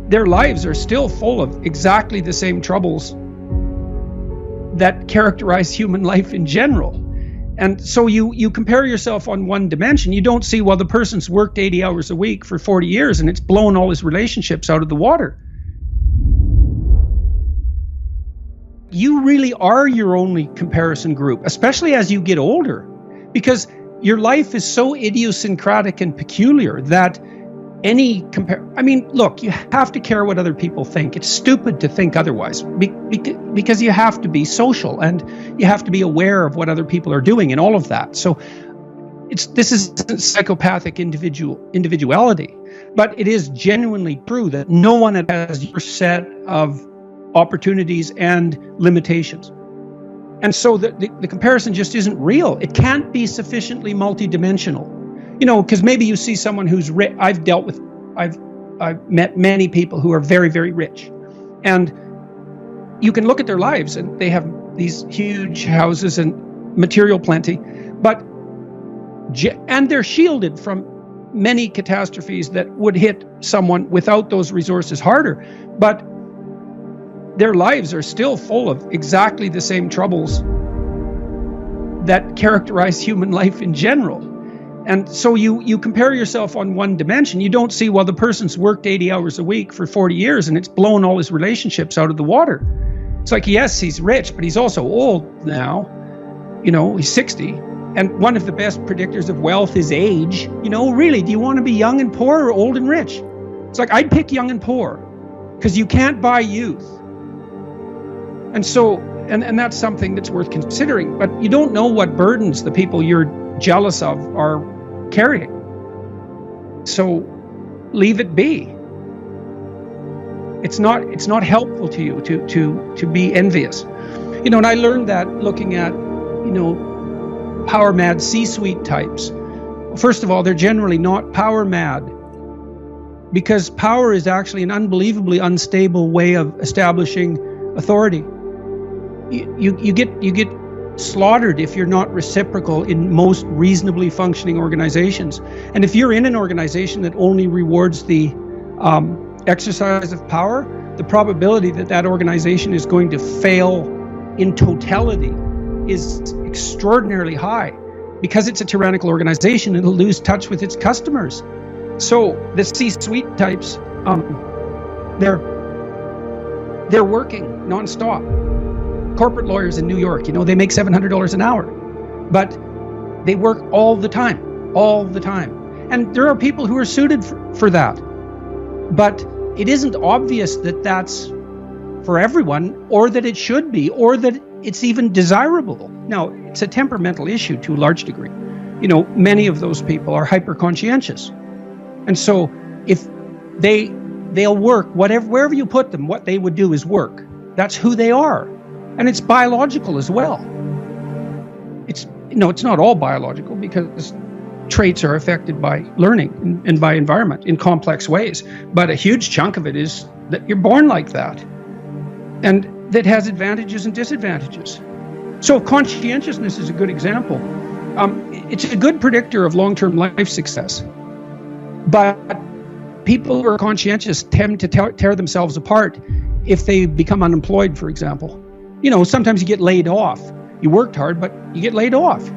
their lives are still full of exactly the same troubles that characterize human life in general. And so you compare yourself on one dimension. You don't see, well, the person's worked 80 hours a week for 40 years and it's blown all his relationships out of the water. You really are your only comparison group, especially as you get older, because your life is so idiosyncratic and peculiar that look, you have to care what other people think. It's stupid to think otherwise because you have to be social and you have to be aware of what other people are doing and all of that. So this isn't psychopathic individuality, but it is genuinely true that no one has your set of opportunities and limitations. And so the comparison just isn't real. It can't be sufficiently multidimensional. Because maybe you see someone who's rich. I've met many people who are very, very rich. And you can look at their lives and they have these huge houses and material plenty, and they're shielded from many catastrophes that would hit someone without those resources harder. But their lives are still full of exactly the same troubles that characterize human life in general. And so you compare yourself on one dimension. You don't see, well, the person's worked 80 hours a week for 40 years and it's blown all his relationships out of the water. It's like, yes, he's rich, but he's also old now. He's 60. And one of the best predictors of wealth is age. Really, do you want to be young and poor or old and rich? It's like, I'd pick young and poor because you can't buy youth. And so, and that's something that's worth considering. But you don't know what burdens the people you're jealous of are carrying. So leave it be. It's not helpful to you to be envious. And I learned that looking at, power mad C-suite types. First of all, they're generally not power mad because power is actually an unbelievably unstable way of establishing authority. You get slaughtered if you're not reciprocal in most reasonably functioning organizations. And if you're in an organization that only rewards the exercise of power, the probability that organization is going to fail in totality is extraordinarily high. Because it's a tyrannical organization, it'll lose touch with its customers. So the C-suite types, they're working nonstop. Corporate lawyers in New York, they make $700 an hour, but they work all the time. And there are people who are suited for that. But it isn't obvious that that's for everyone, or that it should be, or that it's even desirable. Now, it's a temperamental issue to a large degree. Many of those people are hyper-conscientious. And so if they'll work, wherever you put them, what they would do is work. That's who they are. And it's biological as well. It's not all biological because traits are affected by learning and by environment in complex ways. But a huge chunk of it is that you're born like that. And that has advantages and disadvantages. So conscientiousness is a good example. It's a good predictor of long-term life success. But people who are conscientious tend to tear themselves apart if they become unemployed, for example. Sometimes you get laid off. You worked hard, but you get laid off.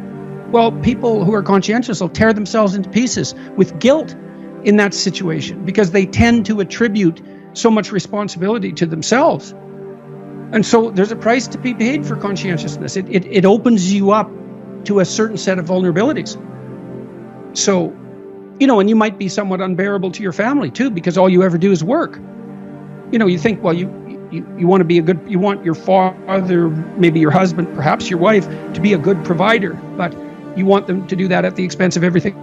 Well, people who are conscientious will tear themselves into pieces with guilt in that situation because they tend to attribute so much responsibility to themselves. And so there's a price to be paid for conscientiousness. It opens you up to a certain set of vulnerabilities. So, and you might be somewhat unbearable to your family too, because all you ever do is work. You think, well, you want to be you want your father, maybe your husband, perhaps your wife, to be a good provider, but you want them to do that at the expense of everything